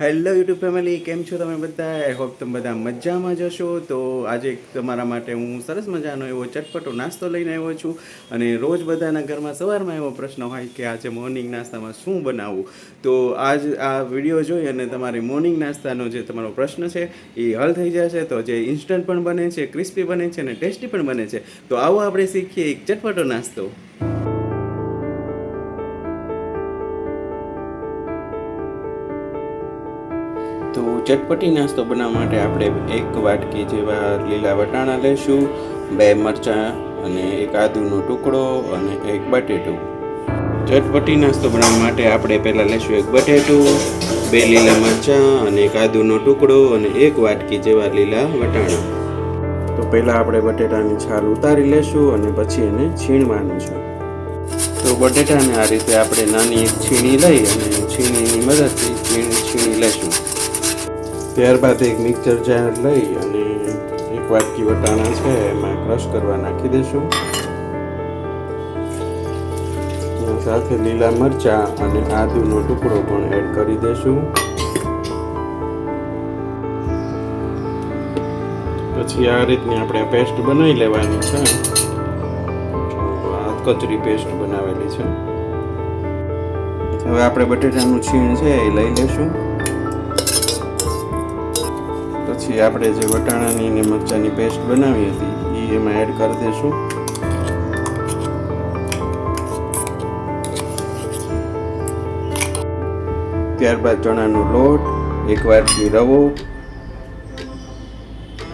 Hello YouTube family, કેમ છો તમે બધા? આઈ હોપ તમે બધા મજામાં જશો. તો આજે તમારા માટે હું સરસ મજાનો એવો ચટપટો નાસ્તો લઈને આવ્યો છું. અને રોજ બધાના ઘરમાં સવારમાં એવો પ્રશ્ન હોય કે આજે મોર્નિંગ નાસ્તામાં શું બનાવવું. તો આજ આ વિડીયો જોઈ અને તમારી મોર્નિંગ નાસ્તાનો જે તમારો પ્રશ્ન છે એ હલ થઈ જશે. તો જે ઇન્સ્ટન્ટ પણ બને છે, ક્રિસ્પી બને છે અને ટેસ્ટી પણ બને છે. તો આવો આપણે શીખીએ એક ચટપટો નાસ્તો. તો ચટપટી નાસ્તો બનાવવા માટે આપણે એક વાટકી જેવા લીલા વટાણા લઈશું, 2 મરચાં અને એક આદુનો ટુકડો અને એક બટેટું. ચટપટી નાસ્તો બનાવવા માટે આપણે પહેલાં લઈશું એક બટેટું, 2 લીલા મરચાં અને એક આદુનો ટુકડો અને એક વાટકી જેવા લીલા વટાણા. તો પહેલાં આપણે બટેટાની છાલ ઉતારી લેશું અને પછી એને છીણવાનું છે. તો બટેટાને આ રીતે આપણે નાની એક છીણી લઈ અને છીણીની મદદથી છીણી લેશું. ત્યારબાદ એક મિક્સર જાર લઈ અને એક વાટકી વટાણા છે એમાં ક્રશ કરવા નાખી દઈશું. સાથે લીલા મરચાં અને આદુનો ટુકડો પણ એડ કરી દઈશું. પછી આ રીતની આપણે પેસ્ટ બનાવી લેવાની છે. કચરી પેસ્ટ બનાવેલી છે. હવે આપણે બટેટાનું છીણ છે એ લઈ લેશું. પછી આપણે જે વટાણાની અને મરચાંની પેસ્ટ બનાવી હતી એ એમાં એડ કરી દઈશું. ત્યારબાદ ચણાનો લોટ, એક વાટકી રવો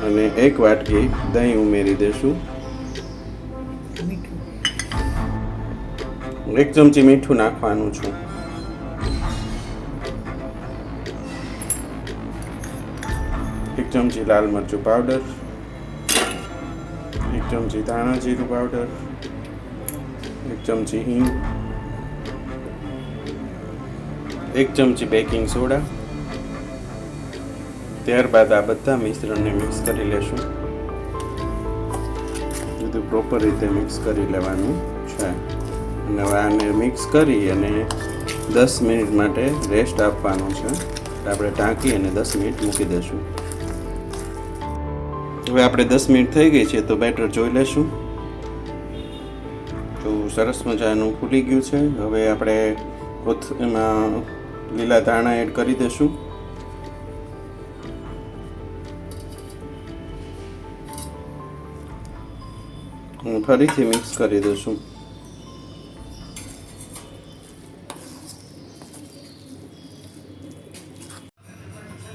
અને એક વાટકી દહીં ઉમેરી દઈશું. 1 ચમચી મીઠું નાખવાનું છું. એક ચમચી લાલ મરચું પાવડર, 1 ચમચી ધાણા જીરું પાવડર, 1 ચમચી હિંગ, 1 ચમચી બેકિંગ સોડા. ત્યારબાદ આ બધા મિશ્રણને મિક્સ કરી લેશું. બધું પ્રોપર રીતે મિક્સ કરી લેવાનું છે. અને હવે આને મિક્સ કરી અને 10 મિનિટ માટે રેસ્ટ આપવાનો છે. આપણે ઢાંકી અને 10 મિનિટ મૂકી દઈશું. હવે આપણે 10 મિનિટ થઈ ગઈ છે તો બેટર જોઈ લેશું. તો સરસ મજાનું ફૂલી ગયું છે. હવે આપણે એમાં લીલા ધાણા એડ કરી દઈશું. ફરીથી મિક્સ કરી દઈશું.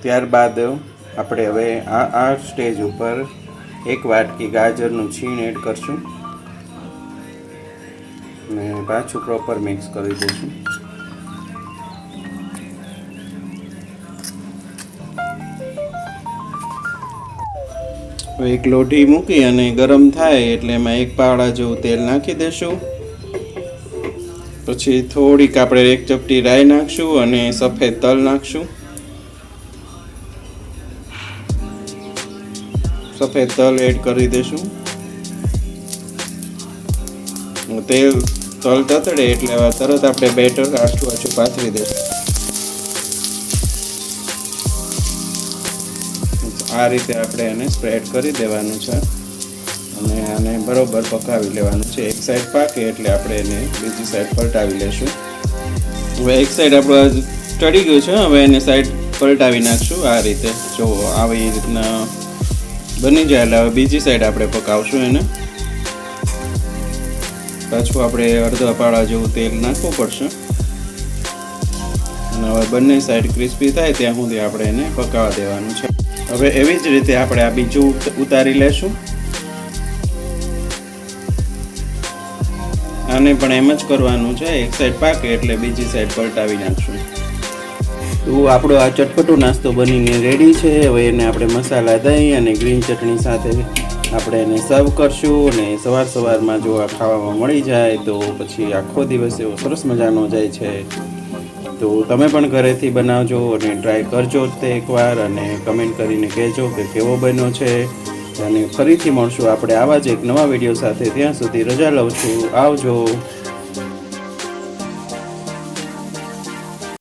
ત્યારબાદ આપણે હવે આ સ્ટેજ ઉપર એક વાટકી ગાજરનું છીણ એડ કરશું અને પાછું પ્રોપર મિક્સ કરી દઈશું. એક લોઢી મૂકી અને ગરમ થાય એટલે એમાં 1 પાવડા જેવું તેલ નાખી દઈશું. પછી થોડીક આપણે 1 ચપટી રાઈ નાખશું અને સફેદ તલ નાખશું. સફેદ તલ એડ કરી દઈશું. તેલ તલ તતડે એટલે તરત આપણે બેટર આછું પાથરી દઈશું. આ રીતે આપણે એને સ્પ્રેડ કરી દેવાનું છે અને આને બરોબર પકાવી લેવાનું છે. એક સાઈડ પાકે એટલે આપણે એને બીજી સાઈડ પલટાવી લેશું. હવે એક સાઈડ આપણે ચડી ગયું છે, હવે એને સાઈડ પલટાવી નાખશું. આ રીતે જો આવી રીતના બની જાય એટલે હવે બીજી સાઈડ આપણે પકાવશું એને. પાછું આપણે અડધા પાવડા જેવું તેલ નાખવું પડશે અને હવે બંને સાઈડ ક્રિસ્પી થાય ત્યાં સુધી આપણે એને પકાવવા દેવાનું છે. હવે એવી જ રીતે આપણે આ બીજું ઉતારી લેશું. આને પણ એમ જ કરવાનું છે. એક સાઈડ પાકે એટલે બીજી સાઈડ પલટાવી નાખશું. તો આપણો આ ચટપટો નાસ્તો બનીને રેડી છે. હવે એને આપણે મસાલા દહીં અને ગ્રીન ચટણી સાથે આપણે એને સર્વ કરશું. અને સવારમાં જો આ ખાવામાં મળી જાય તો પછી આખો દિવસ એવો સરસ મજાનો જાય છે. તો તમે પણ ઘરેથી બનાવજો અને ટ્રાય કરજો તે એકવાર અને કમેન્ટ કરીને કહેજો કે કેવો બન્યો છે. અને ફરીથી મળશું આપણે આવા જ એક નવા વિડીયો સાથે. ત્યાં સુધી રજા લઉં છું. આવજો.